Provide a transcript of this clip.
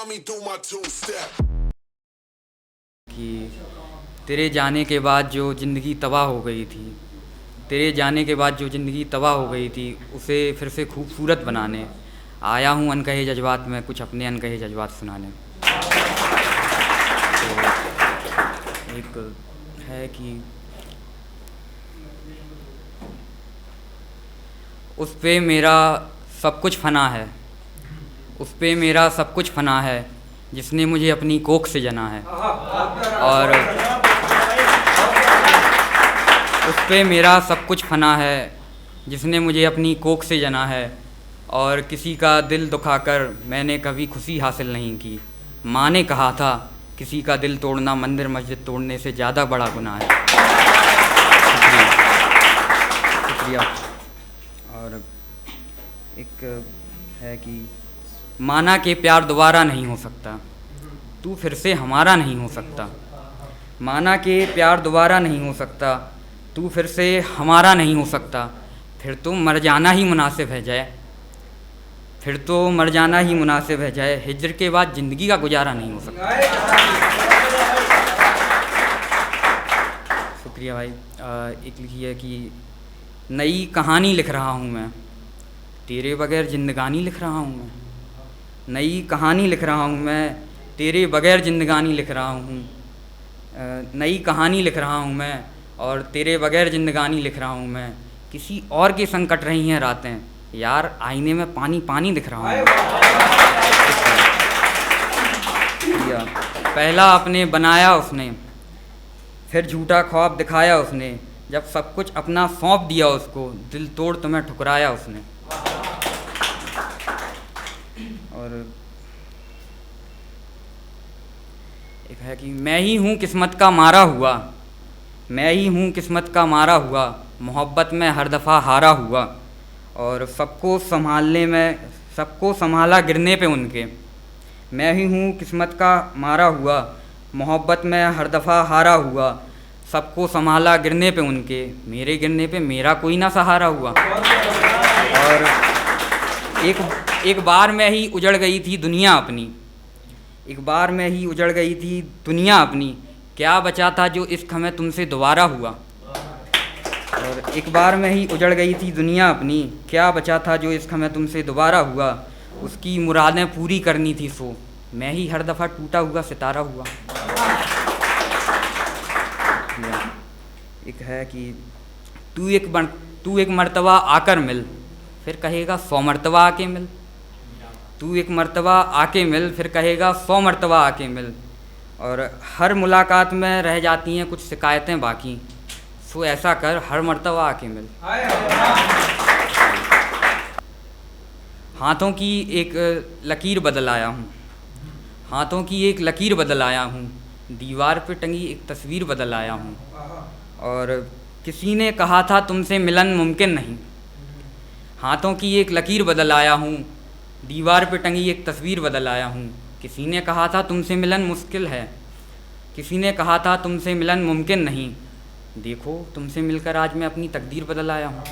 saw me do my two-step. कि तेरे जाने के बाद जो ज़िंदगी तबाह हो गई थी, तेरे जाने के बाद जो ज़िंदगी तबाह हो गई थी उसे फिर से खूबसूरत बनाने आया हूँ अनकहे जज्बात में कुछ अपने अनकहे जज्बात सुनाने। तो एक है कि उस पे मेरा सब कुछ फ़ना है, उस पे मेरा सब कुछ फ़ना है जिसने मुझे अपनी कोख से जना है। और उस पे मेरा सब कुछ फ़ना है जिसने मुझे अपनी कोख से जना है। और किसी का दिल दुखाकर मैंने कभी खुशी हासिल नहीं की। माँ ने कहा था किसी का दिल तोड़ना मंदिर मस्जिद तोड़ने से ज़्यादा बड़ा गुनाह है। शुक्रिया। और एक है कि माना के प्यार दोबारा नहीं हो सकता, तू फिर से हमारा नहीं हो सकता। माना के प्यार दोबारा नहीं हो सकता, तू फिर से हमारा नहीं हो सकता। फिर तो मर जाना ही मुनासिब है जय, फिर तो मर जाना ही मुनासिब है जय। हिज्र के बाद ज़िंदगी का गुजारा नहीं हो सकता। शुक्रिया भाई। एक लिखी है कि नई कहानी लिख रहा हूँ मैं, तेरे बगैर जिंदगानी लिख रहा हूँ मैं। नई कहानी लिख रहा हूँ मैं, तेरे बगैर जिंदगानी लिख रहा हूँ। नई कहानी लिख रहा हूँ मैं और तेरे बगैर जिंदगानी लिख रहा हूँ मैं। किसी और के संग कट रही हैं रातें, यार आईने में पानी पानी दिख रहा हूँ। पहला अपने बनाया उसने, फिर झूठा ख्वाब दिखाया उसने। जब सब कुछ अपना सौंप दिया उसको, दिल तोड़ तुम्हें ठुकराया उसने। और एक है कि मैं ही हूँ किस्मत का मारा हुआ, मैं ही हूँ किस्मत का मारा हुआ। मोहब्बत में हर दफ़ा हारा हुआ और सबको संभालने में, सबको संभाला गिरने पे उनके। मैं ही हूँ किस्मत का मारा हुआ, मोहब्बत में हर दफ़ा हारा हुआ। सबको संभाला गिरने पे उनके, मेरे गिरने पे मेरा कोई ना सहारा हुआ। और एक बार में ही उजड़ गई थी दुनिया अपनी, एक बार में ही उजड़ गई थी दुनिया अपनी। क्या बचा था जो इश्क हमें तुमसे दोबारा हुआ। और एक बार में ही उजड़ गई थी दुनिया अपनी, क्या बचा था जो इश्क हमें तुमसे दोबारा हुआ। उसकी मुरादें पूरी करनी थी सो, मैं ही हर दफ़ा टूटा हुआ सितारा हुआ। एक है कि तू एक मर्तबा आकर मिल, फिर कहेगा 100 मर्तबा आके मिल। तू एक मर्तबा आके मिल, फिर कहेगा 100 मर्तबा आके मिल। और हर मुलाकात में रह जाती हैं कुछ शिकायतें बाकी, सो ऐसा कर हर मर्तबा आके मिल। हाथों की एक लकीर बदल आया हूँ, हाथों की एक लकीर बदल आया हूँ। दीवार पे टंगी एक तस्वीर बदल आया हूँ। और किसी ने कहा था तुमसे मिलन मुमकिन नहीं। हाथों की एक लकीर बदल आया हूँ, दीवार पे टंगी एक तस्वीर बदल आया हूँ। किसी ने कहा था तुमसे मिलन मुश्किल है, किसी ने कहा था तुमसे मिलन मुमकिन नहीं। देखो तुमसे मिलकर आज मैं अपनी तकदीर बदल आया हूँ।